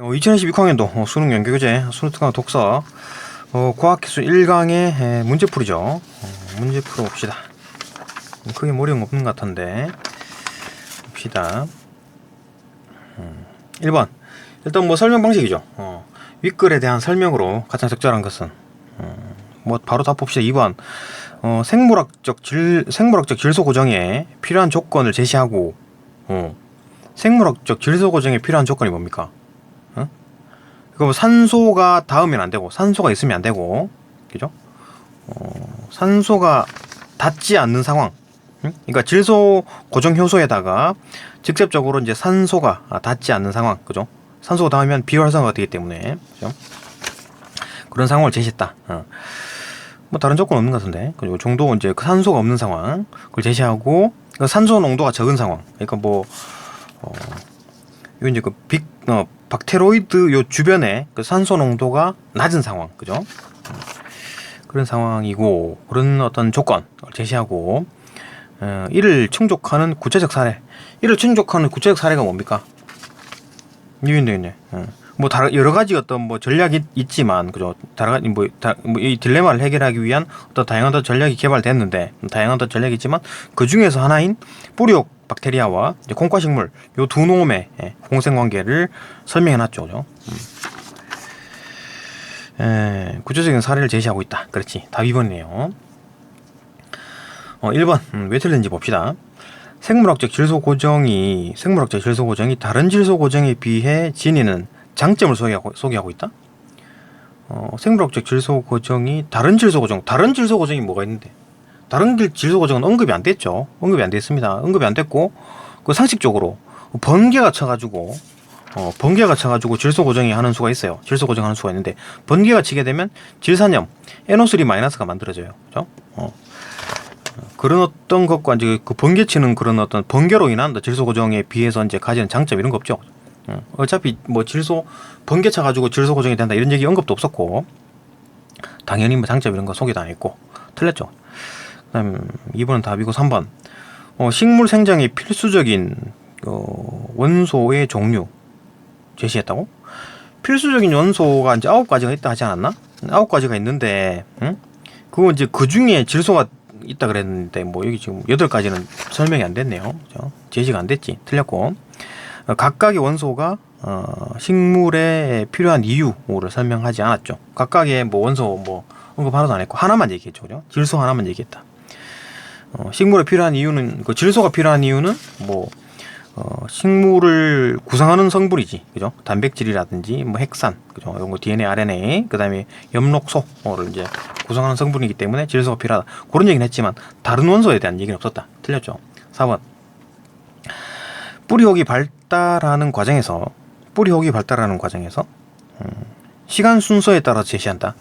2022 학년도 수능 연계교재 수능특강 독서 과학기술 1강의 문제풀이죠. 문제 풀어봅시다. 크게 어려운 거 없는 것 같은데 봅시다. 1번 일단 뭐 설명 방식이죠. 윗글에 대한 설명으로 가장 적절한 것은 뭐 바로 답 봅시다. 2번 생물학적 질소 고정에 필요한 조건을 제시하고 생물학적 질소 고정에 필요한 조건이 뭡니까? 그럼 산소가 닿으면 안 되고 산소가 있으면 안 되고, 그죠? 산소가 닿지 않는 상황. 그러니까 질소 고정 효소에다가 직접적으로 이제 산소가 닿지 않는 상황, 그죠? 산소가 닿으면 비활성화가 되기 때문에, 그죠? 그런 상황을 제시했다. 뭐 다른 조건 없는 것 같은데, 그리고 정도 이제 그 산소가 없는 상황, 그걸 제시하고 그 산소 농도가 적은 상황. 그러니까 뭐 요 이제 박테로이드 요 주변에 그 산소 농도가 낮은 상황, 그죠? 그런 상황이고, 그런 어떤 조건을 제시하고, 이를 충족하는 구체적 사례. 이를 충족하는 구체적 사례가 뭡니까? 이건데, 뭐 다른 여러 가지 어떤 뭐 전략이 있지만, 그죠? 다른 이 딜레마를 해결하기 위한 어떤 다양한 전략이 개발됐는데, 다양한 전략이 있지만 그 중에서 하나인 뿌리옥 박테리아와 이제 콩과식물 요 두 놈의 공생관계를 설명해놨죠, 그죠? 구체적인 사례를 제시하고 있다. 그렇지. 답 2번이네요. 1번 왜 틀린지 봅시다. 생물학적 질소 고정이 다른 질소 고정에 비해 지니는 장점을 소개하고 있다. 생물학적 질소 고정이 다른 질소 고정이 뭐가 있는데? 다른 질소 고정은 언급이 안 됐죠. 언급이 안 됐습니다. 언급이 안 됐고, 그 상식적으로 번개가 쳐가지고 질소 고정이 하는 수가 있어요. 질소 고정하는 수가 있는데, 번개가 치게 되면 질산염 NO3-가 만들어져요. 그죠? 그런 어떤 것과 이제 그 번개 치는 그런 어떤 번개로 인한 질소 고정에 비해서 이제 가지는 장점 이런 거 없죠. 어차피 뭐 번개 쳐가지고 질소 고정이 된다 이런 얘기 언급도 없었고, 당연히 뭐 장점 이런 거 소개도 안 했고, 틀렸죠. 그다음 2번은 답이고, 3번 식물 생장에 필수적인 원소의 종류 제시했다고? 필수적인 원소가 이제 9가지가 있다 하지 않았나? 9가지가 있는데, 그거 이제 그 중에 질소가 있다 그랬는데, 뭐 여기 지금 8가지는 설명이 안 됐네요. 그죠? 제시가 안 됐지. 틀렸고, 각각의 원소가 식물에 필요한 이유를 설명하지 않았죠. 각각의 뭐 원소 뭐 언급 하나도 안 했고, 하나만 얘기했죠. 그죠? 질소 하나만 얘기했다. 식물에 필요한 이유는, 그 질소가 필요한 이유는 뭐 식물을 구성하는 성분이지, 그죠? 단백질이라든지 뭐 핵산, 그죠? 이런 거 DNA, RNA, 그다음에 엽록소를 이제 구성하는 성분이기 때문에 질소가 필요하다. 그런 얘기는 했지만 다른 원소에 대한 얘기는 없었다. 틀렸죠. 4번 뿌리혹이 발달하는 과정에서 시간 순서에 따라 제시한다.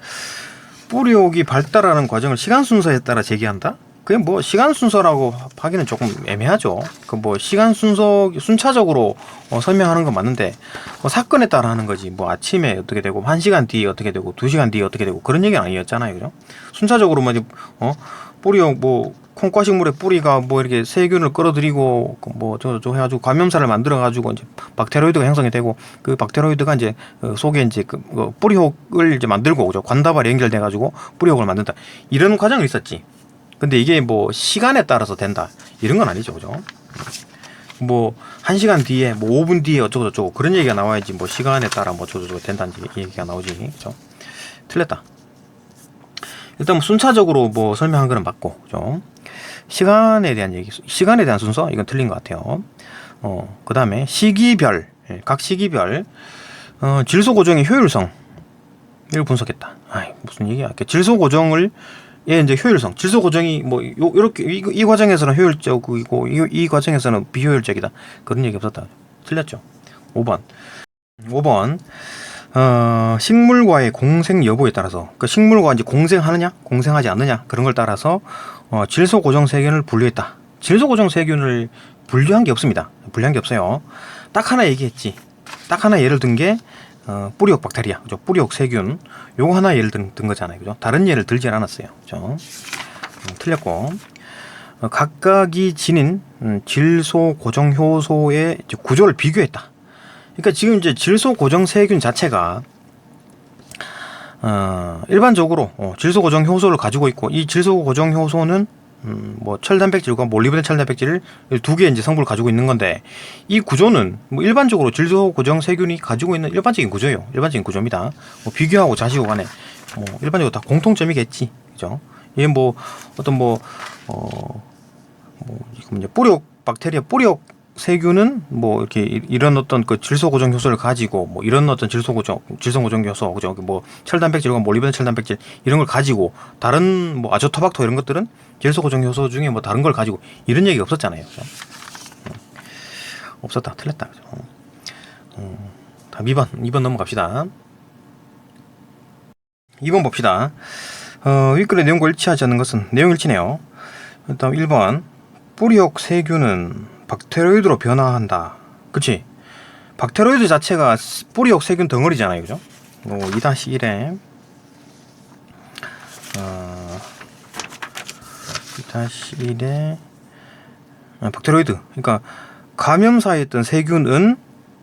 뿌리혹이 발달하는 과정을 시간 순서에 따라 제기한다? 그게 뭐 시간 순서라고 하기는 조금 애매하죠. 그 뭐 시간 순차적으로 설명하는 건 맞는데, 뭐 사건에 따라 하는 거지. 뭐 아침에 어떻게 되고 1시간 뒤에 어떻게 되고 2시간 뒤에 어떻게 되고 그런 얘기는 아니었잖아요. 그죠? 순차적으로 뿌리용 뭐 콩과식물의 뿌리가 뭐 이렇게 세균을 끌어들이고 뭐 저거 해가지고 감염사를 만들어가지고 이제 박테로이드가 형성이 되고, 그 박테로이드가 이제 속에 이제 그 뿌리혹을 이제 만들고, 그죠? 관다발이 연결돼가지고 뿌리혹을 만든다. 이런 과정이 있었지. 근데 이게 뭐 시간에 따라서 된다 이런 건 아니죠. 그죠? 뭐 1시간 뒤에 뭐 5분 뒤에 어쩌고 저쩌고 그런 얘기가 나와야지, 뭐 시간에 따라 뭐 저쩌고 된다는 얘기가 나오지. 그죠? 틀렸다. 일단 뭐 순차적으로 뭐 설명한 거는 맞고, 그죠? 시간에 대한 순서 이건 틀린 것 같아요. 그 다음에 시기별, 각 시기별 질소 고정의 효율성 이걸 분석했다. 무슨 얘기야? 질소 고정을 이제 효율성, 질소 고정이 뭐 요렇게 이 과정에서는 효율적이고 이 과정에서는 비효율적이다. 그런 얘기 없었다. 틀렸죠. 5번 식물과의 공생 여부에 따라서, 그 식물과 이제 공생하느냐 공생하지 않느냐 그런 걸 따라서 질소 고정 세균을 분류했다. 질소 고정 세균을 분류한 게 없습니다. 분류한 게 없어요. 딱 하나 얘기했지. 딱 하나 예를 든 게 뿌리옥 박테리아, 그죠? 뿌리옥 세균, 요거 하나 예를 든 거잖아요, 그죠? 다른 예를 들진 않았어요, 그죠? 틀렸고, 각각이 지닌 질소 고정 효소의 구조를 비교했다. 그러니까 지금 이제 질소 고정 세균 자체가 일반적으로 질소 고정 효소를 가지고 있고, 이 질소 고정 효소는 뭐 철단백질과 몰리브덴 철단백질을 두 개의 이제 성분을 가지고 있는 건데, 이 구조는 뭐 일반적으로 질소 고정 세균이 가지고 있는 일반적인 구조예요. 일반적인 구조입니다. 뭐 비교하고 자시고 간에 뭐 일반적으로 다 공통점이겠지, 그죠? 이게 뭐 어떤 지금 이제 뿌리옥 박테리아 뿌리옥 세균은 뭐 이렇게 이런 어떤 그 질소 고정 효소를 가지고, 뭐 이런 어떤 질소 고정 효소, 그죠? 뭐 철단백질과 몰리브덴 철단백질 이런 걸 가지고, 다른 뭐 아조토박토 이런 것들은 질소 고정 효소 중에 뭐 다른 걸 가지고, 이런 얘기가 없었잖아요, 그죠? 없었다, 틀렸다, 그죠? 다음 2번 넘어갑시다. 2번 봅시다. 윗글의 내용과 일치하지 않는 것은 내용 일치네요. 다음 1번, 뿌리옥 세균은 박테로이드로 변화한다. 그치? 박테로이드 자체가 뿌리옥 세균 덩어리잖아요, 그죠? 2-1에 2-1에 박테로이드, 그러니까 감염사에 있던 세균은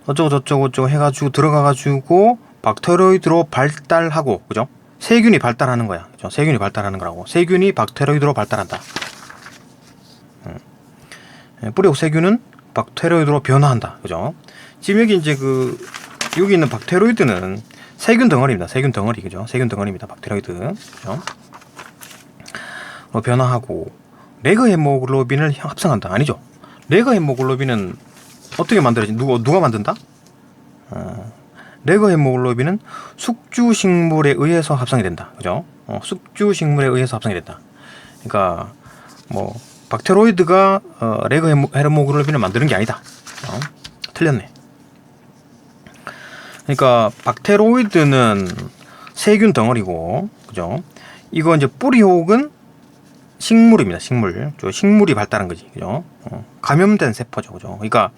어쩌고 해가지고 들어가가지고 박테로이드로 발달하고, 그죠? 세균이 발달하는 거야, 그죠? 세균이 발달하는 거라고. 세균이 박테로이드로 발달한다. 뿌리옥 세균은 박테로이드로 변화한다, 그죠? 지금 여기 이제 여기 있는 박테로이드는 세균 덩어리입니다. 세균 덩어리, 그죠? 세균 덩어리입니다. 박테로이드, 그죠? 변화하고 레그 헤모글로빈을 합성한다. 아니죠? 레그 헤모글로빈은 어떻게 만들어지? 누가 만든다? 레그 헤모글로빈은 숙주식물에 의해서 합성이 된다, 그죠? 숙주식물에 의해서 합성이 된다. 그러니까 뭐 박테로이드가 레그 헤모글로빈을 만드는 게 아니다. 틀렸네. 그러니까 박테로이드는 세균 덩어리고, 그죠? 이거 이제 뿌리옥은 식물입니다. 식물이 발달한 거지, 그죠? 감염된 세포죠, 그죠? 그러니까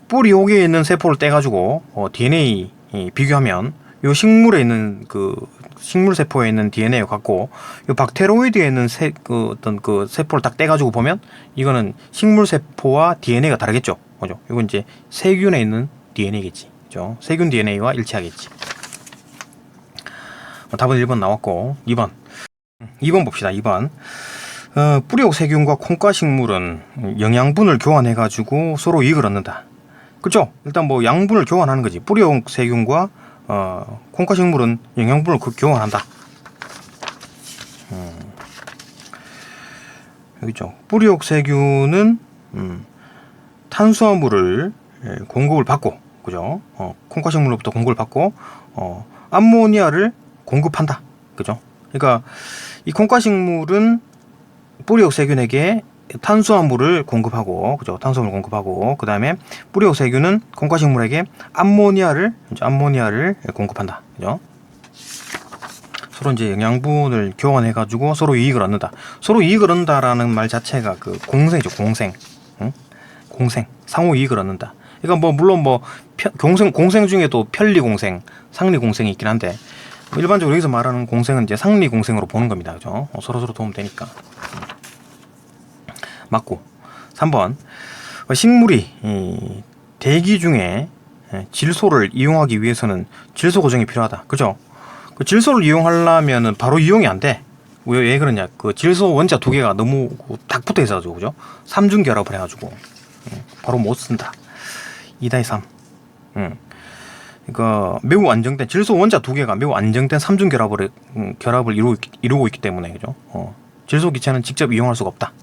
뿌리옥에 있는 세포를 떼가지고 DNA 비교하면 요 식물에 있는 식물 세포에 있는 DNA를 갖고, 이 박테로이드에 있는 어떤 세포를 딱 떼가지고 보면 이거는 식물 세포와 DNA가 다르겠죠, 그죠? 이건 이제 세균에 있는 DNA겠지, 그죠? 세균 DNA와 일치하겠지. 답은 1번 나왔고, 2번 봅시다. 2번. 뿌리옥 세균과 콩과 식물은 영양분을 교환해가지고 서로 이익을 얻는다. 그죠? 일단 뭐 양분을 교환하는 거지. 뿌리옥 세균과 콩과 식물은 영양분을 교환한다. 여기 있죠. 뿌리옥 세균은 탄수화물을 공급을 받고, 그죠? 콩과 식물로부터 공급을 받고 암모니아를 공급한다, 그죠? 그러니까 이 콩과 식물은 뿌리옥 세균에게 탄수화물을 공급하고, 그죠? 탄수화물을 공급하고, 그 다음에 뿌리옥 세균은 콩과 식물에게 암모니아를 공급한다, 그죠? 서로 이제 영양분을 교환해가지고 서로 이익을 얻는다. 서로 이익을 얻는다라는 말 자체가 공생이죠, 공생. 응? 공생, 상호 이익을 얻는다. 그러니까 뭐 물론 공생 중에도 편리공생, 상리공생이 있긴 한데, 일반적으로 여기서 말하는 공생은 이제 상리공생으로 보는 겁니다, 그죠? 서로서로 도움 되니까. 맞고. 3번, 식물이 대기 중에 질소를 이용하기 위해서는 질소 고정이 필요하다, 그죠? 질소를 이용하려면은 바로 이용이 안 돼. 왜 그러냐? 질소 원자 두 개가 너무 딱 붙어 있어가지고, 그죠? 삼중 결합을 해가지고 바로 못 쓴다. 2-3. 그러니까 매우 안정된 질소 원자 두 개가 매우 안정된 삼중 결합을 이루고 있기 때문에, 그죠? 질소 기체는 직접 이용할 수가 없다.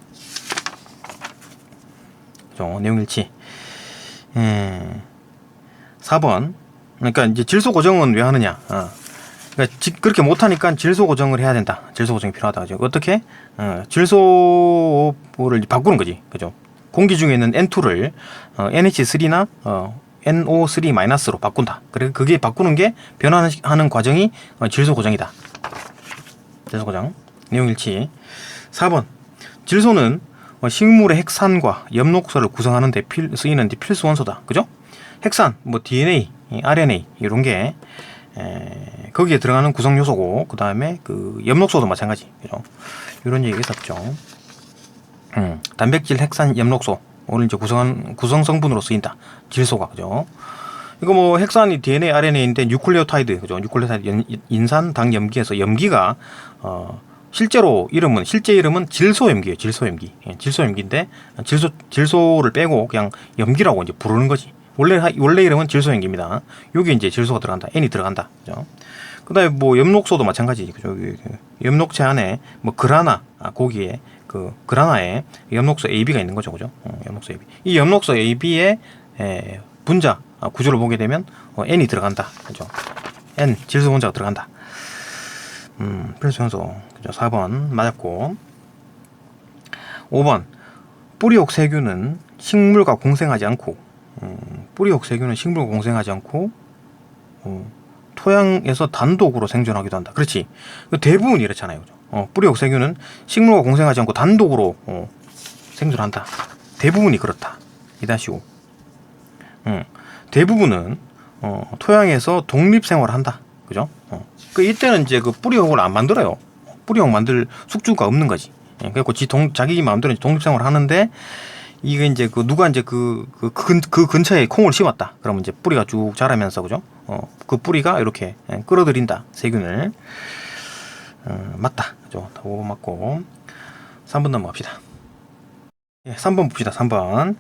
그죠? 내용 일치. 4번. 그러니까 이제 질소 고정은 왜 하느냐? 그러니까 그렇게 못하니까 질소 고정을 해야 된다. 질소 고정이 필요하다, 그죠? 어떻게? 질소를 바꾸는 거지, 그죠? 공기 중에 있는 N2를 NH3나 NO3-로 바꾼다. 그래, 그게 바꾸는 게 변화하는 과정이 질소 고정이다. 질소 고정. 내용 일치. 4번. 질소는 식물의 핵산과 엽록소를 구성하는 데 쓰이는 필수 원소다, 그죠? 핵산, 뭐 DNA, RNA 이런 게 거기에 들어가는 구성 요소고, 그 다음에 엽록소도 마찬가지, 그죠? 이런 얘기 있었죠. 단백질, 핵산, 엽록소 오늘 이제 구성 성분으로 쓰인다. 질소가, 그죠? 이거 뭐 핵산이 DNA, RNA인데 뉴클레오타이드, 그죠? 뉴클레오타이드 인산 당염기에서 염기가 실제 이름은 질소염기예요. 질소염기. 예, 질소염기인데 질소를 빼고 그냥 염기라고 이제 부르는 거지. 원래 이름은 질소염기입니다. 여기 이제 질소가 들어간다. N이 들어간다. 그죠? 그다음에 뭐 엽록소도 마찬가지지. 그죠? 엽록체 안에 뭐 그라나, 고기에 그 그라나에 엽록소 AB가 있는 거죠. 그죠? 엽록소 AB. 이 엽록소 AB의 분자 구조를 보게 되면 N이 들어간다. 그죠? N 질소 분자가 들어간다. 필수 요소. 그죠? 4번 맞았고. 5번 뿌리옥 세균은 식물과 공생하지 않고 토양에서 단독으로 생존하기도 한다. 그렇지. 대부분 이렇잖아요. 그죠? 뿌리옥 세균은 식물과 공생하지 않고 단독으로 생존한다. 대부분이 그렇다. 2-5. 대부분은 토양에서 독립 생활을 한다. 그죠? 이때는 이제 그 뿌리옥을 안 만들어요. 뿌리옥 만들 숙주가 없는 거지. 그래갖고 자기 마음대로 독립 생활을 하는데, 이게 이제 누가 이제 그 근처에 콩을 심었다. 그러면 이제 뿌리가 쭉 자라면서, 그죠? 그 뿌리가 이렇게 끌어들인다. 세균을. 맞다. 그죠? 5번 맞고. 3번 넘어갑시다. 3번 봅시다. 3번.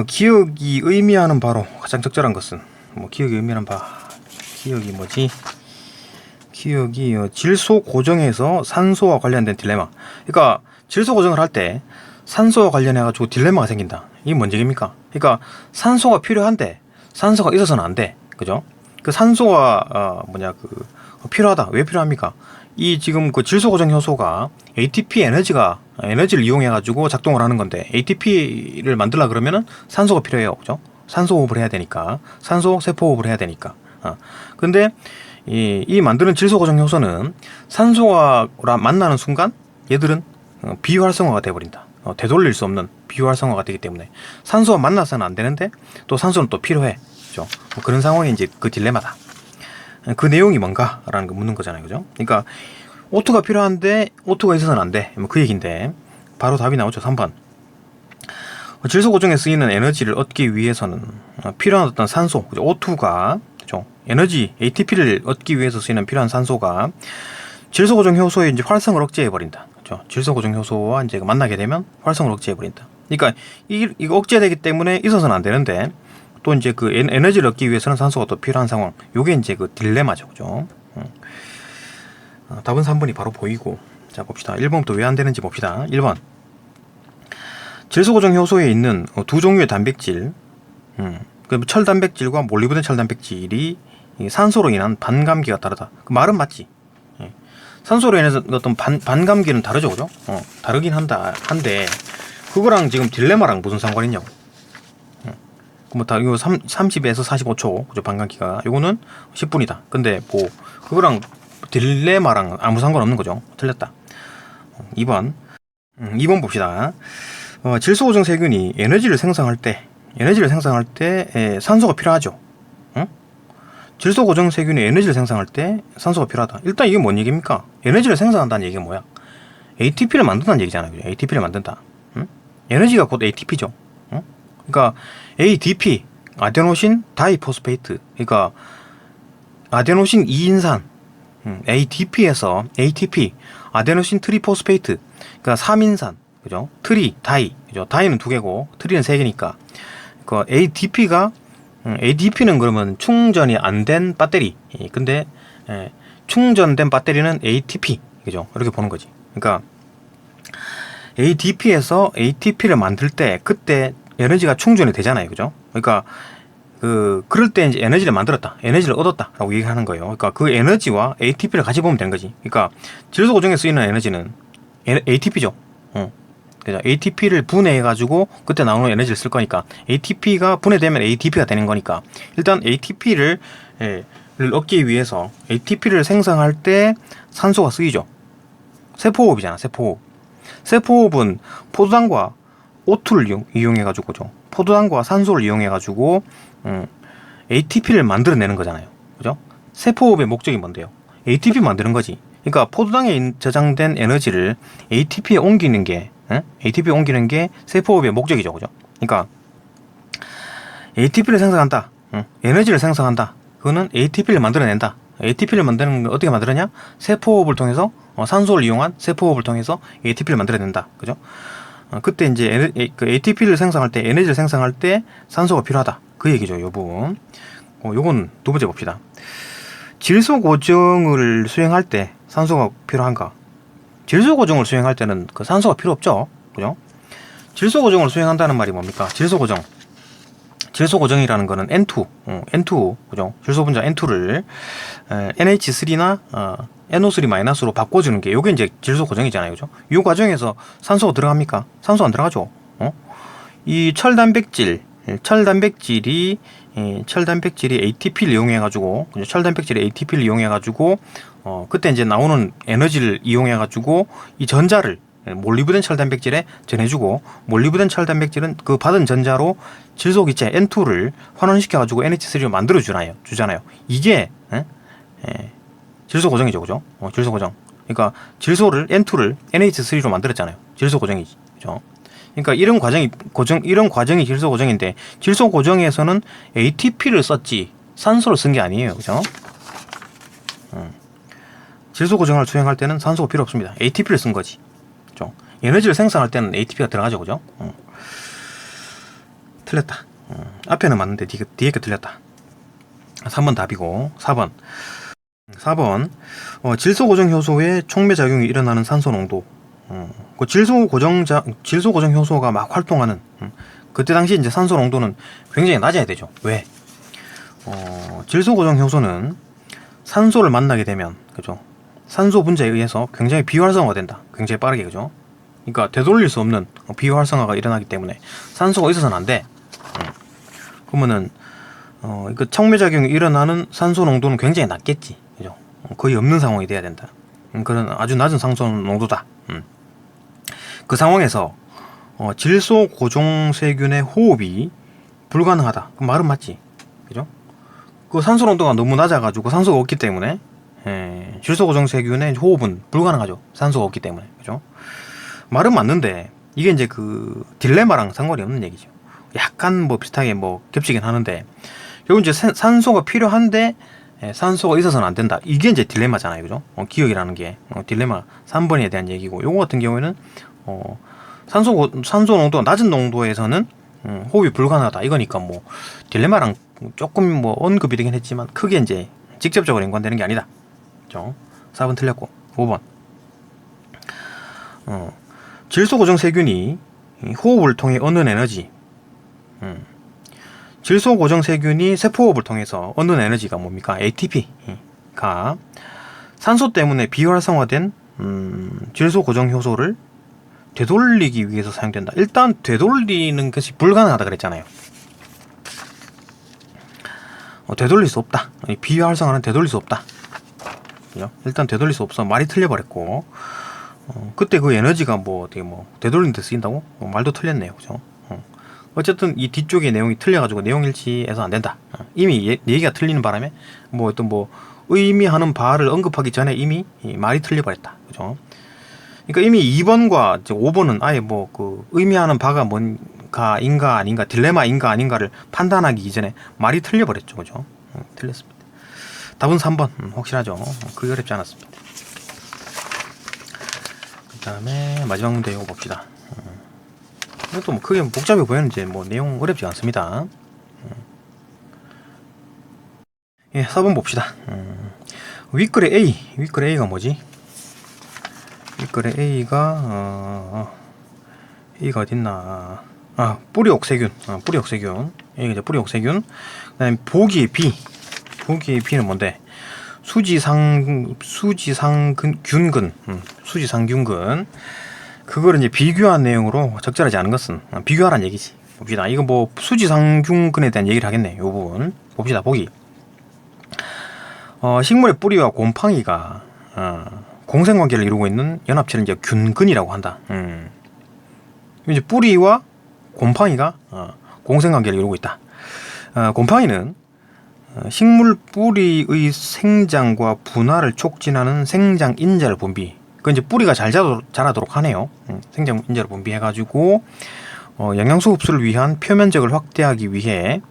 기억이 의미하는 바로 가장 적절한 것은, 기억이 의미하는 기억이 뭐지? 기억이 질소 고정에서 산소와 관련된 딜레마. 그러니까 질소 고정을 할 때 산소와 관련해가지고 딜레마가 생긴다. 이게 뭔 얘기입니까? 그러니까 산소가 필요한데 산소가 있어서는 안 돼. 그죠? 그 산소가 필요하다. 왜 필요합니까? 이 지금 그 질소 고정 효소가 ATP 에너지를 이용해가지고 작동을 하는 건데, ATP를 만들려 그러면은 산소가 필요해요. 그죠? 산소 호흡을 해야 되니까. 산소 세포 호흡을 해야 되니까. 근데 이 만드는 질소 고정 효소는 산소와 만나는 순간 얘들은 비활성화가 돼버린다. 되돌릴 수 없는 비활성화가 되기 때문에 산소와 만나서는 안 되는데 또 산소는 또 필요해. 그죠? 그런 상황이 이제 그 딜레마다. 그 내용이 뭔가라는 거 묻는 거잖아요. 그죠? 그러니까 O2가 필요한데 O2가 있어서는 안 돼. 그 얘기인데 바로 답이 나오죠. 3번. 질소 고정에 쓰이는 에너지를 얻기 위해서는 필요한 어떤 산소, 그죠? O2가, 그죠? 에너지 ATP를 얻기 위해서 쓰이는 필요한 산소가 질소 고정 효소의 이제 활성을 억제해 버린다. 그죠? 질소 고정 효소와 이제 만나게 되면 활성을 억제해 버린다. 그러니까 이거 억제되기 때문에 있어서는 안 되는데, 또 이제 그 에너지를 얻기 위해서는 산소가 또 필요한 상황. 요게 이제 그 딜레마죠. 그죠? 답은 3번이 바로 보이고. 자, 봅시다. 1번부터 왜 안 되는지 봅시다. 1번. 질소 고정 효소에 있는 두 종류의 단백질, 철단백질과 몰리브덴 철단백질이 산소로 인한 반감기가 다르다. 그 말은 맞지. 산소로 인해서 어떤 반감기는 다르죠, 그죠? 다르긴 한데 그거랑 지금 딜레마랑 무슨 상관이 있냐고. 이거 30에서 45초, 그죠? 반감기가. 요거는 10분이다. 근데 그거랑 딜레마랑 아무 상관없는 거죠. 틀렸다. 2번 봅시다. 질소 고정 세균이 에너지를 생성할 때 산소가 필요하죠. 질소 고정 세균이 에너지를 생성할 때 산소가 필요하다. 일단 이게 뭔 얘기입니까? 에너지를 생성한다는 얘기가 뭐야? ATP를 만든다는 얘기잖아요. ATP를 만든다. 에너지가 곧 ATP죠. 그러니까 ADP, 아데노신 다이포스페이트. 그러니까 아데노신 2인산, ADP에서 ATP, 아데노신 트리포스페이트. 그러니까 3인산, 그죠? 다이, 그죠? 다이는 2개고 트리는 3개니까. 그 ADP는 그러면 충전이 안 된 배터리. 근데 충전된 배터리는 ATP, 그죠? 이렇게 보는 거지. 그러니까 ADP에서 ATP를 만들 때 그때 에너지가 충전이 되잖아요. 그죠? 그러니까 그럴 때 이제 에너지를 만들었다, 에너지를 얻었다라고 얘기하는 거예요. 그러니까 그 에너지와 ATP를 같이 보면 되는 거지. 그러니까 질소 고정에 쓰이는 에너지는 ATP죠. 그래서 ATP를 분해해가지고 그때 나오는 에너지를 쓸 거니까, ATP가 분해되면 ATP가 되는 거니까, 일단 ATP를 얻기 위해서 ATP를 생성할 때 산소가 쓰이죠. 세포호흡이잖아. 세포호흡은 포도당과 O2를 이용해가지고, 그죠? 포도당과 산소를 이용해가지고 ATP를 만들어내는 거잖아요. 그죠? 세포호흡의 목적이 뭔데요? ATP 만드는 거지. 그러니까 포도당에 저장된 에너지를 ATP에 옮기는 게 세포호흡의 목적이죠. 그죠? 그러니까 ATP를 생성한다. 에너지를 생성한다. 그거는 ATP를 만들어낸다. ATP를 만드는 건 어떻게 만들었냐? 세포호흡을 통해서 산소를 이용한 세포호흡을 통해서 ATP를 만들어낸다. 그죠? 그때 이제 그 ATP를 생성할 때, 에너지를 생성할 때 산소가 필요하다. 그 얘기죠, 요 부분. 요건 두 번째 봅시다. 질소 고정을 수행할 때 산소가 필요한가? 질소 고정을 수행할 때는 그 산소가 필요 없죠. 그죠? 질소 고정을 수행한다는 말이 뭡니까? 질소 고정. 질소 고정이라는 거는 N2, N2, 그죠? 질소 분자 N2를 NH3나 NO3-로 바꿔주는 게, 요게 이제 질소 고정이잖아요, 그죠? 이 과정에서 산소가 들어갑니까? 산소 안 들어가죠. 이 철단백질이 ATP를 이용해가지고, 철단백질이 ATP를 이용해가지고, 그때 이제 나오는 에너지를 이용해가지고 이 전자를 몰리브덴 철단백질에 전해주고, 몰리브덴 철단백질은 그 받은 전자로 질소기체 N2를 환원시켜가지고 NH3를 만들어주잖아요. 이게 질소 고정이죠, 그죠? 질소 고정. 그러니까 질소를 N2를 NH3로 만들었잖아요. 질소 고정이지, 그죠? 그러니까 이런 과정이 질소 고정인데, 질소 고정에서는 ATP를 썼지 산소를 쓴 게 아니에요, 그죠? 질소 고정을 수행할 때는 산소가 필요 없습니다. ATP를 쓴 거지. 그죠? 에너지를 생성할 때는 ATP가 들어가죠, 그죠? 틀렸다. 앞에는 맞는데 뒤에 게 틀렸다. 3번 답이고, 4번 질소 고정 효소의 촉매 작용이 일어나는 산소 농도. 그 질소 고정 효소가 막 활동하는 그때 당시 이제 산소 농도는 굉장히 낮아야 되죠. 왜? 질소 고정 효소는 산소를 만나게 되면, 그죠? 산소 분자에 의해서 굉장히 비활성화가 된다. 굉장히 빠르게, 그죠? 그러니까 되돌릴 수 없는 비활성화가 일어나기 때문에 산소가 있어서는 안 돼. 그러면은 그 촉매작용이 일어나는 산소 농도는 굉장히 낮겠지, 그죠? 거의 없는 상황이 돼야 된다. 그런 아주 낮은 산소 농도다. 그 상황에서 질소 고정세균의 호흡이 불가능하다. 그 말은 맞지, 그죠? 그 산소 농도가 너무 낮아가지고 산소가 없기 때문에 질소 고정세균의 호흡은 불가능하죠. 산소가 없기 때문에, 그죠? 말은 맞는데 이게 이제 그 딜레마랑 상관이 없는 얘기죠. 약간 뭐 비슷하게 뭐 겹치긴 하는데, 결국 이제 산소가 필요한데 산소가 있어서는 안 된다. 이게 이제 딜레마잖아요, 그죠? 기억이라는 게 딜레마 3번에 대한 얘기고, 요거 같은 경우에는 산소 농도가 낮은 농도에서는 호흡이 불가능하다. 이거니까 뭐 딜레마랑 조금 뭐 언급이 되긴 했지만 크게 이제 직접적으로 연관되는 게 아니다. 그죠? 4번 틀렸고, 5번. 질소 고정 세균이 호흡을 통해 얻는 에너지. 질소 고정 세균이 세포호흡을 통해서 얻는 에너지가 뭡니까? ATP가 산소 때문에 비활성화된 질소 고정 효소를 되돌리기 위해서 사용된다. 일단 되돌리는 것이 불가능하다 그랬잖아요. 되돌릴 수 없다. 비활성화는 되돌릴 수 없다. 그죠? 일단 되돌릴 수 없어. 말이 틀려버렸고, 그때 그 에너지가 뭐 어떻게 뭐 되돌리는 데 쓰인다고? 말도 틀렸네요, 그죠? 어쨌든 이 뒤쪽에 내용이 틀려가지고 내용일치해서 안 된다. 이미 얘기가 틀리는 바람에 뭐 어떤 뭐 의미하는 바를 언급하기 전에 이미 말이 틀려버렸다, 그죠? 그러니까 이미 2번과 5번은 아예 뭐 그 의미하는 바가 뭔가인가 아닌가, 딜레마인가 아닌가를 판단하기 이전에 말이 틀려버렸죠, 그죠? 틀렸습니다. 답은 3번. 확실하죠? 그게 어렵지 않았습니다. 그 다음에 마지막 문제 이거 봅시다. 이것도 뭐 크게 복잡해 보이는지 뭐 내용 어렵지 않습니다. 예, 4번 봅시다. 윗글의 A가 뭐지? 윗글의 A가 어딨나? 뿌리옥세균. 이게 이제 뿌리옥세균. 그다음에 보기의 B는 뭔데? 수지상균근. 그걸 이제 비교한 내용으로 적절하지 않은 것은 비교하란 얘기지. 봅시다. 이거 뭐 수지상균근에 대한 얘기를 하겠네. 요 부분 봅시다. 보기. 식물의 뿌리와 곰팡이가 공생관계를 이루고 있는 연합체를 이제 균근이라고 한다. 이제 뿌리와 곰팡이가 공생관계를 이루고 있다. 곰팡이는 식물 뿌리의 생장과 분화를 촉진하는 생장인자를 분비. 그 이제 뿌리가 잘 자라도록 하네요. 생장인자를 분비해가지고 영양소 흡수를 위한 표면적을 확대하기 위해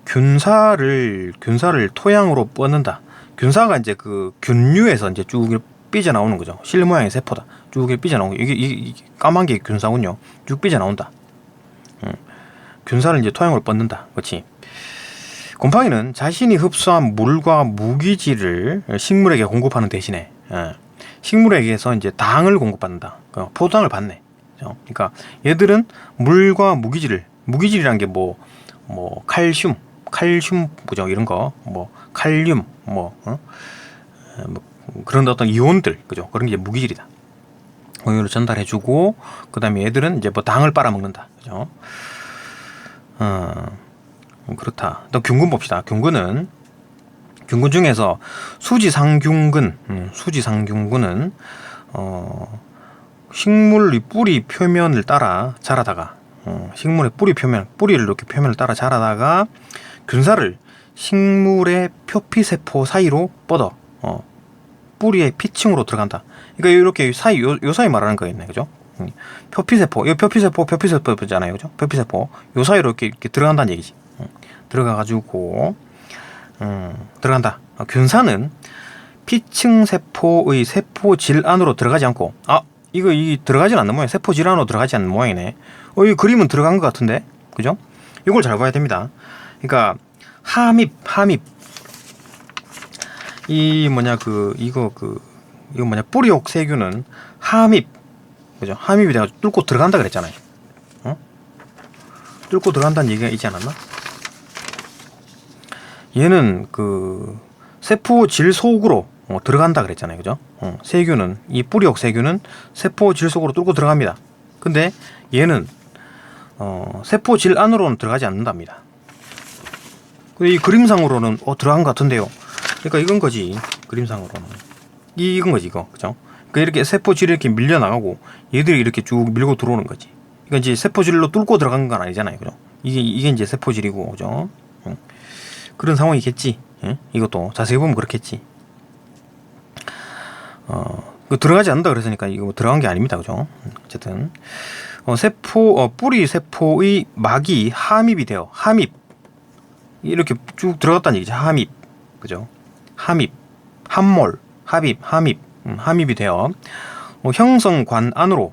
균사를 토양으로 뻗는다. 균사가 이제 그 균류에서 이제 쭉 삐져 나오는 거죠. 실 모양의 세포다. 쭉 삐져 나오는 거. 이게 까만 게 균사군요. 쭉 삐져 나온다. 균사를 이제 토양으로 뻗는다. 그렇지. 곰팡이는 자신이 흡수한 물과 무기질을 식물에게 공급하는 대신에 식물에게서 이제 당을 공급받는다. 포도당을 받네. 그러니까 얘들은 물과 무기질이란 게 뭐 칼슘 그죠? 이런 거 뭐 칼륨 뭐 그런 어떤 이온들 그죠? 그런 게 무기질이다. 공유로 전달해주고 그다음에 얘들은 이제 뭐 당을 빨아먹는다. 그죠? 그렇다. 또 균군 봅시다. 균군 중에서 수지상균군은 식물의 뿌리 표면을 따라 자라다가 식물의 뿌리를 이렇게 표면을 따라 자라다가 균사를 식물의 표피세포 사이로 뻗어 뿌리의 피층으로 들어간다. 그러니까 이렇게 사이 요 사이 말하는 거겠네, 그죠? 표피세포, 이 표피세포잖아요, 그죠? 표피세포 요 사이로 이렇게 들어간다는 얘기지. 들어가가지고 들어간다. 균사는 피층 세포의 세포질 안으로 들어가지 않고 이거 들어가진 않는 모양. 세포질 안으로 들어가지 않는 모양이네. 이 그림은 들어간 것 같은데, 그죠? 이걸 잘 봐야 됩니다. 그러니까 함입 이거 뿌리옥 세균은 함입, 그죠? 함입이 돼가지고 뚫고 들어간다 그랬잖아요. 뚫고 들어간다는 얘기가 있지 않았나? 얘는 그 세포질 속으로 들어간다 그랬잖아요, 그죠? 세균은 이 뿌리옥 세균은 세포질 속으로 뚫고 들어갑니다. 근데 얘는 세포질 안으로는 들어가지 않는답니다. 근데 이 그림상으로는 들어간 것 같은데요. 그러니까 이건 거지. 그림상으로는 이건 거지, 이거, 그죠? 그러니까 이렇게 세포질이 이렇게 밀려 나가고 얘들이 이렇게 쭉 밀고 들어오는 거지. 그러니까 이제 세포질로 뚫고 들어간 건 아니잖아요, 그죠? 이게 이제 세포질이고, 그죠? 그런 상황이겠지. 이것도 자세히 보면 그렇겠지. 들어가지 않는다 그랬으니까 이거 들어간 게 아닙니다, 그죠? 어쨌든 뿌리 세포의 막이 함입이 되어 이렇게 쭉 들어갔다는 얘기죠. 함입, 그죠? 함몰, 함입이 되어 형성관 안으로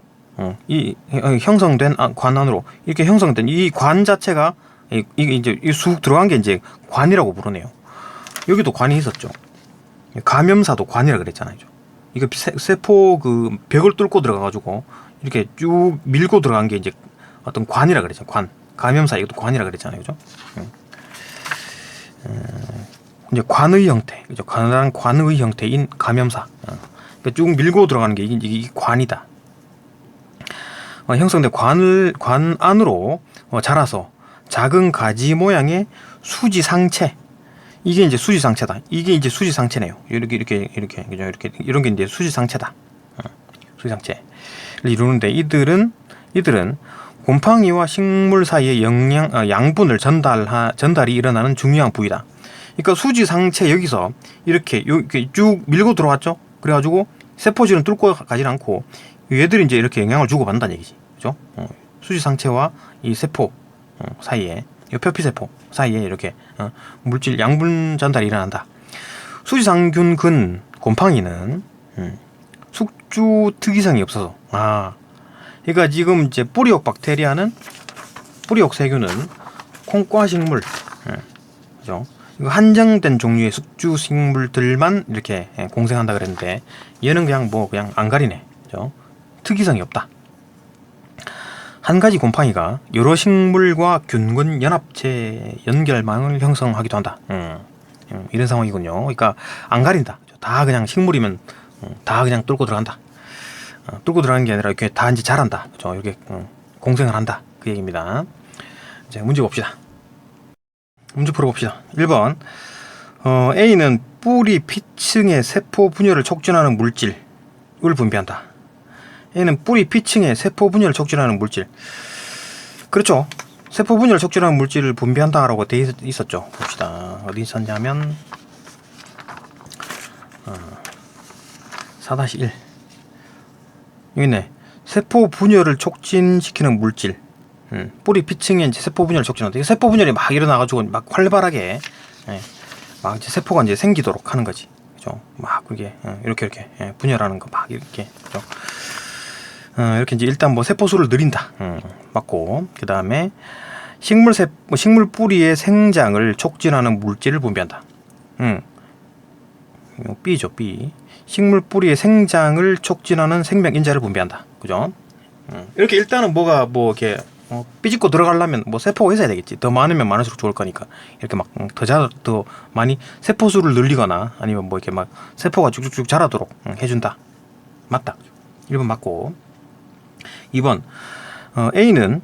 형성된 관 안으로 이렇게 형성된 이 관 자체가 이게 이제 쑥 들어간 게 이제 관이라고 부르네요. 여기도 관이 있었죠. 감염사도 관이라 그랬잖아요. 이거 세포 그 벽을 뚫고 들어가가지고 이렇게 쭉 밀고 들어간 게 이제 어떤 관이라 그랬죠. 감염사 이것도 관이라 그랬잖아요, 그죠? 이제 관의 형태, 그죠? 관의 형태인 감염사. 그러니까 쭉 밀고 들어가는 게 이게 관이다. 형성된 관 안으로 자라서 작은 가지 모양의 수지상체. 이게 이제 수지상체다. 이게 이제 수지상체네요. 이렇게 그죠? 이런 게 이제 수지상체다. 수지상체를 이루는데 이들은 곰팡이와 식물 사이의 양분을 전달이 일어나는 중요한 부위다. 그러니까 수지상체 여기서 이렇게 쭉 밀고 들어왔죠. 그래가지고 세포질은 뚫고 가지 않고 얘들이 이제 이렇게 영향을 주고 받는다는 얘기지, 그죠? 수지상체와 이 세포 사이에, 이 표피세포 사이에 이렇게 물질 양분 전달이 일어난다. 수지상균근 곰팡이는 숙주 특이성이 없어서 그러니까 지금 이제 뿌리옥 세균은 콩과식물, 그죠? 이거 한정된 종류의 숙주 식물들만 이렇게 공생한다 그랬는데 얘는 그냥 안 가리네, 그죠? 특이성이 없다. 한 가지 곰팡이가 여러 식물과 균근 연합체 연결망을 형성하기도 한다. 이런 상황이군요. 그러니까 안 가린다. 다 그냥 식물이면 다 그냥 뚫고 들어간다. 뚫고 들어가는 게 아니라 이렇게 다 이제 자란다. 그죠? 이렇게 공생을 한다. 그 얘기입니다. 이제 문제 봅시다. 문제 풀어봅시다. 1번 A는 뿌리 피층의 세포 분열을 촉진하는 물질을 분비한다. A는 뿌리 피층의 세포 분열을 촉진하는 물질. 그렇죠. 세포 분열을 촉진하는 물질을 분비한다라고 되어 있었죠. 봅시다. 어디 있었냐면 4-1 여기 있네. 세포 분열을 촉진시키는 물질. 뿌리 피층에 이제 세포 분열을 촉진한다. 이 세포 분열이 막 일어나가지고 막 활발하게, 막 이제 세포가 이제 생기도록 하는 거지. 그죠? 막 그게 이렇게 분열하는 거 막 이렇게. 그죠? 이렇게 이제 일단 뭐 세포 수를 늘린다. 맞고, 그 다음에 식물 뿌리의 생장을 촉진하는 물질을 분비한다. B죠, B. 식물 뿌리의 생장을 촉진하는 생명 인자를 분비한다. 그죠? 이렇게 일단은 뭐가 뭐 이렇게 삐집고 들어가려면 뭐 세포가 있어야 되겠지. 더 많으면 많을수록 좋을 거니까. 이렇게 막 더 많이 세포 수를 늘리거나 아니면 뭐 이렇게 막 세포가 쭉쭉쭉 자라도록 해준다. 맞다. 1번 맞고. 2번 A는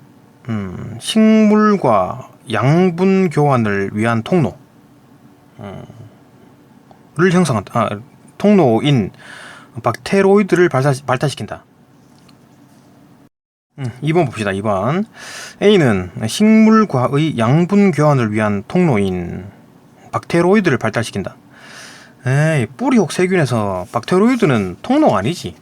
식물과 양분 교환을 위한 통로를 형성한다. 통로인 박테로이드를 발달시킨다. 2번 봅시다. 2번 A는 식물과의 양분 교환을 위한 통로인 박테로이드를 발달시킨다. 에이, 뿌리혹 세균에서 박테로이드는 통로가 아니지.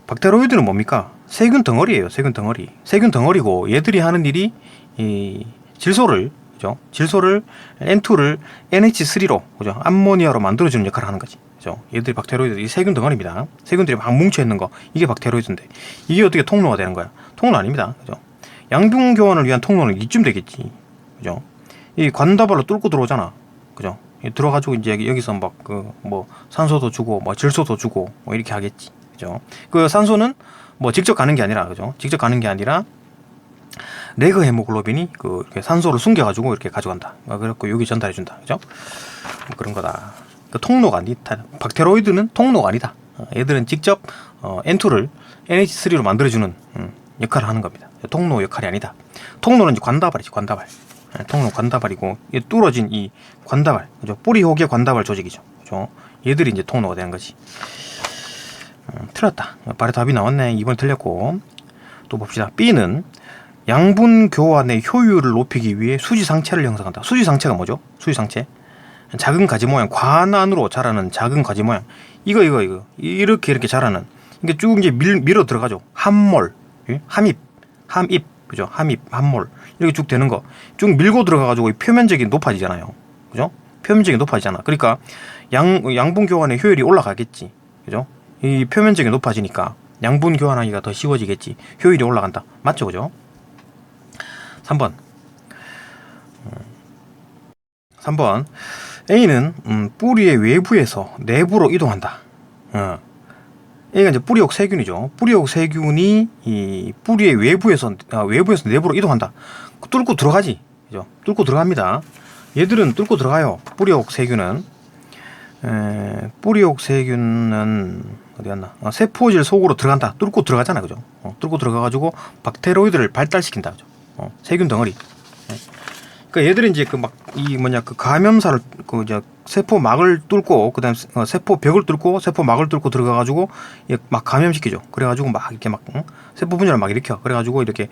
박테로이드는 뭡니까? 세균 덩어리예요. 세균 덩어리. 세균 덩어리고 얘들이 하는 일이 이 질소를, 그죠? 질소를 N2를 NH3로, 그죠? 암모니아로 만들어주는 역할을 하는 거지. 그죠? 얘들이 박테로이드, 이 세균 덩어리입니다. 세균들이 막 뭉쳐 있는 거, 이게 박테로이드인데 이게 어떻게 통로가 되는 거야? 통로 아닙니다. 그죠? 양분 교환을 위한 통로는 이쯤 되겠지. 그죠? 이 관다발로 뚫고 들어오잖아. 그죠? 들어가지고 이제 여기서 막 뭐 산소도 주고 뭐 질소도 주고 뭐 이렇게 하겠지. 그죠? 그 산소는 뭐 직접 가는 게 아니라, 그죠? 직접 가는 게 아니라 레그 헤모글로빈이 이렇게 산소를 숨겨가지고 이렇게 가져간다. 그래갖고 여기 전달해준다. 그죠? 뭐 그런 거다. 그 통로가 아니다. 박테로이드는 통로가 아니다. 얘들은 직접 N2를 NH3로 만들어주는 역할을 하는 겁니다. 통로 역할이 아니다. 통로는 이제 관다발이지, 관다발. 통로 관다발이고, 뚫어진 이 관다발, 그죠? 뿌리혹의 관다발 조직이죠. 그죠? 얘들이 이제 통로가 되는 거지. 틀렸다. 바로 답이 나왔네. 2번 틀렸고. 또 봅시다. B는 양분 교환의 효율을 높이기 위해 수지상체를 형성한다. 수지상체가 뭐죠? 수지상체. 작은 가지 모양, 관 안으로 자라는 작은 가지 모양. 이거. 이렇게 자라는. 이게 쭉 이제 밀어 들어가죠. 함몰, 함입, 그죠? 함몰. 이렇게 쭉 되는 거. 쭉 밀고 들어가가지고 표면적이 높아지잖아요. 그죠? 표면적이 높아지잖아. 그러니까 양분 교환의 효율이 올라가겠지. 그죠? 이 표면적이 높아지니까 양분 교환하기가 더 쉬워지겠지. 효율이 올라간다. 맞죠? 그죠? 3번. A는 뿌리의 외부에서 내부로 이동한다. A가 이제 뿌리혹 세균이죠. 뿌리혹 세균이 이 뿌리의 외부에서 내부로 이동한다. 뚫고 들어가지. 그죠? 뚫고 들어갑니다. 얘들은 뚫고 들어가요. 뿌리혹 세균은 어디 갔나? 세포질 속으로 들어간다. 뚫고 들어가잖아. 그죠? 뚫고 들어가가지고 박테로이드를 발달시킨다. 그죠? 세균 덩어리. 그러니까 얘들이 이제 그 감염사를 세포 막을 뚫고, 그다음 세포 벽을 뚫고 세포 막을 뚫고 들어가가지고 막 감염시키죠. 그래가지고 막 이렇게 막 세포 분열을 막 일으켜. 그래가지고 이게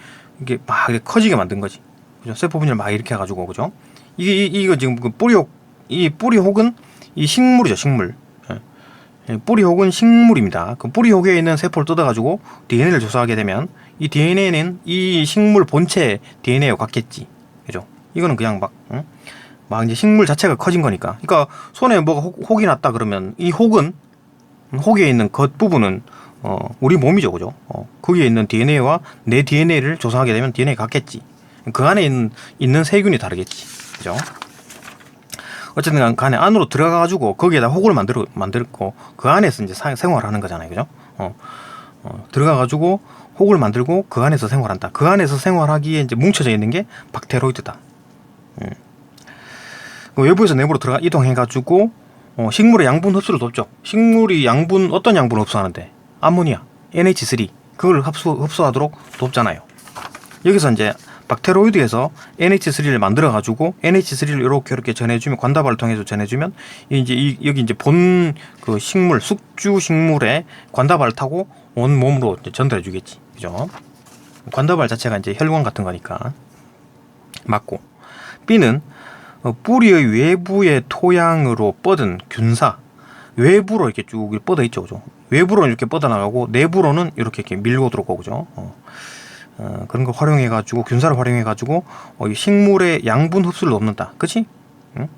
막 이렇게 커지게 만든 거지. 그죠? 세포 분열 막 이렇게 해가지고, 그죠? 이거 지금 그 뿌리혹, 이 뿌리혹은 이 식물이죠, 식물. 뿌리혹은 식물입니다. 그 뿌리혹에 있는 세포를 뜯어가지고 DNA를 조사하게 되면 이 DNA는 이 식물 본체 DNA와 같겠지. 그죠? 이거는 그냥 막 이제 식물 자체가 커진 거니까. 그러니까 손에 뭐가 혹이 났다 그러면 이 혹에 있는 겉부분은 우리 몸이죠. 그죠? 거기에 있는 DNA와 내 DNA를 조사하게 되면 DNA가 같겠지. 그 안에 있는 세균이 다르겠지. 그죠? 어쨌든 간에 안으로 들어가가지고 거기에다 혹을 만들고 그 안에서 이제 생활하는 거잖아요. 그죠? 들어가가지고 혹을 만들고 그 안에서 생활한다. 그 안에서 생활하기에 이제 뭉쳐져 있는 게 박테로이드다. 외부에서 내부로 이동해가지고 식물의 양분 흡수를 돕죠. 식물이 어떤 양분을 흡수하는데? 암모니아, NH3 그걸 흡수하도록 돕잖아요. 여기서 이제 박테로이드에서 NH3를 만들어가지고 NH3를 이렇게 전해주면, 관다발을 통해서 전해주면 이제 여기 이제 본 그 식물, 숙주 식물의 관다발을 타고 온 몸으로 전달해주겠지. 그죠? 관다발 자체가 이제 혈관 같은 거니까. 맞고. B는 뿌리의 외부의 토양으로 뻗은 균사, 외부로 이렇게 쭉 뻗어 있죠. 그죠? 외부로는 이렇게 뻗어나가고 내부로는 이렇게 밀고 들어오고 그죠. 그런 거 활용해가지고 균사를 활용해가지고 이 식물의 양분 흡수를 돕는다. 그치? 응?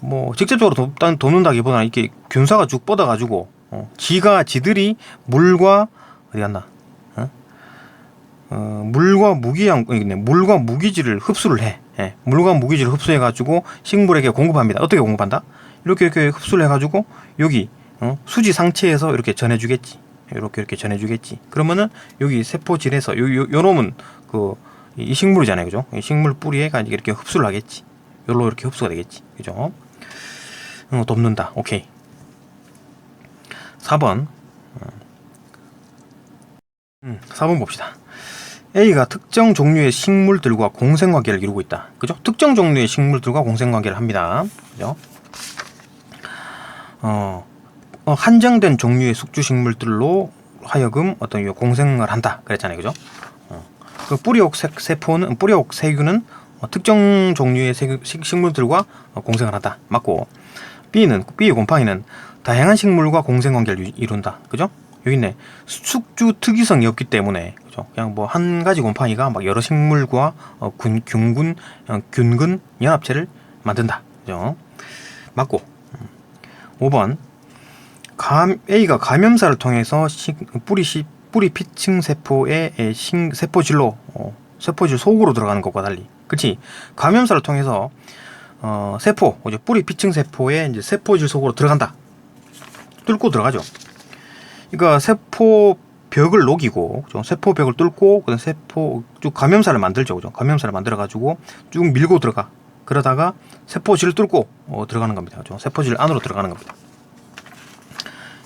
뭐 직접적으로 돕는다기보다는 이렇게 균사가 쭉 뻗어가지고 지들이 물과 어디 갔나? 물과 물과 무기질을 흡수를 해. 예, 물과 무기질을 흡수해가지고 식물에게 공급합니다. 어떻게 공급한다? 이렇게 흡수를 해가지고 여기 수지 상체에서 이렇게 전해주겠지. 이렇게 전해주겠지. 그러면은 여기 세포질에서 요 놈은 이 식물이잖아요, 그죠? 이 식물 뿌리에 이렇게 흡수를 하겠지. 요로 이렇게 흡수가 되겠지, 그죠? 돕는다. 오케이. 4번. 4번 봅시다. A가 특정 종류의 식물들과 공생관계를 이루고 있다. 그죠? 특정 종류의 식물들과 공생관계를 합니다. 그죠? 한정된 종류의 숙주식물들로 하여금 어떤 공생을 한다. 그랬잖아요. 그죠? 그 뿌리옥 세균은 특정 종류의 식물들과 공생을 한다. 맞고, B의 곰팡이는 다양한 식물과 공생관계를 이룬다. 그죠? 여기 있네. 숙주 특이성이 없기 때문에, 그죠? 그냥 뭐 한 가지 곰팡이가 막 여러 식물과 균근 연합체를 만든다. 그죠? 맞고. 5번. A가 감염사를 통해서 뿌리 피층 세포의 세포질 속으로 들어가는 것과 달리, 그치? 감염사를 통해서 뿌리 피층 세포의 이제 세포질 속으로 들어간다. 뚫고 들어가죠. 그러니까 세포 벽을 녹이고, 그죠? 세포 벽을 뚫고 그다음 쭉 감염사를 만들죠, 그죠? 감염사를 만들어 가지고 쭉 밀고 들어가. 그러다가 세포질을 뚫고 들어가는 겁니다, 그죠? 세포질 안으로 들어가는 겁니다.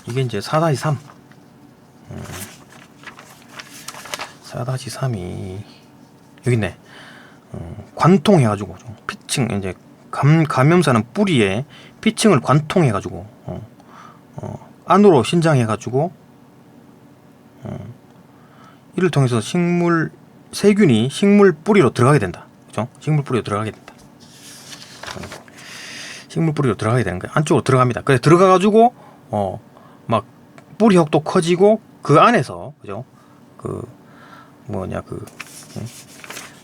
이게 이제 4-3. 4-3이 여기 있네. 관통해가지고 피층, 이제 감염사는 뿌리에 피층을 관통해가지고 안으로 신장해가지고 이를 통해서 세균이 식물 뿌리로 들어가게 된다. 그죠? 식물 뿌리로 들어가게 된다. 식물 뿌리로 들어가게 되는 거야. 안쪽으로 들어갑니다. 그래 들어가가지고 막 뿌리혁도 커지고 그 안에서, 그죠? 그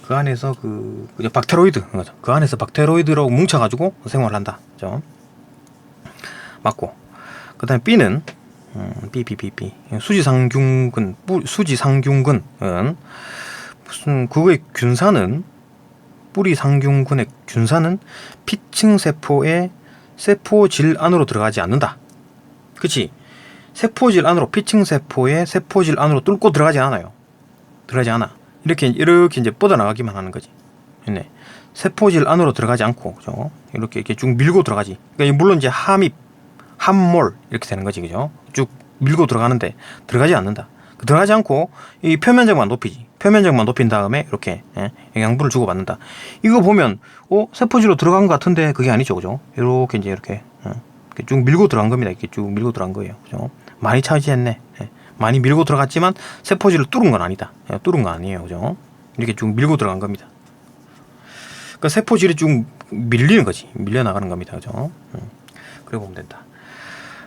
안에서 박테로이드, 그 안에서 박테로이드로 뭉쳐가지고 생활을 한다. 그죠? 맞고. 그 다음에 B는, B. 수지상균근은, 그거의 균사는, 뿌리 상균근의 균사는 피층 세포의 세포질 안으로 들어가지 않는다. 그치? 세포질 안으로, 피층 세포의 세포질 안으로 뚫고 들어가지 않아요. 들어가지 않아. 이렇게 이제 뻗어나가기만 하는 거지. 네. 세포질 안으로 들어가지 않고, 그죠? 이렇게 쭉 밀고 들어가지. 그러니까 물론 이제 함몰 이렇게 되는 거지, 그죠? 쭉 밀고 들어가는데 들어가지 않는다. 들어가지 않고 이 표면적만 높이지. 표면적만 높인 다음에 이렇게 영양분을 주고받는다. 이거 보면 세포질로 들어간 것 같은데 그게 아니죠, 그죠? 이렇게 이제 이렇게 쭉 밀고 들어간 겁니다. 이렇게 쭉 밀고 들어간 거예요, 그죠? 많이 차지했네. 많이 밀고 들어갔지만 세포질을 뚫은 건 아니다. 뚫은 거 아니에요, 그죠? 이렇게 쭉 밀고 들어간 겁니다. 그러니까 세포질이 쭉 밀리는 거지. 밀려 나가는 겁니다, 그죠? 그래 보면 된다.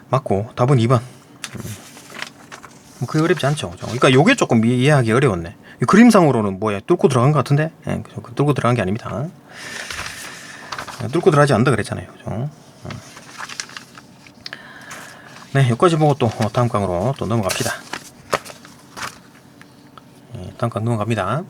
맞고, 답은 2번. 뭐 그게 어렵지 않죠, 그죠? 그러니까 요게 조금 이해하기 어려웠네. 이 그림상으로는 뚫고 들어간 것 같은데, 그죠? 뚫고 들어간 게 아닙니다. 뚫고 들어가지 않는다 그랬잖아요, 그죠? 네, 여기까지 보고 또 다음 강으로 또 넘어갑시다. 다음 강 넘어갑니다.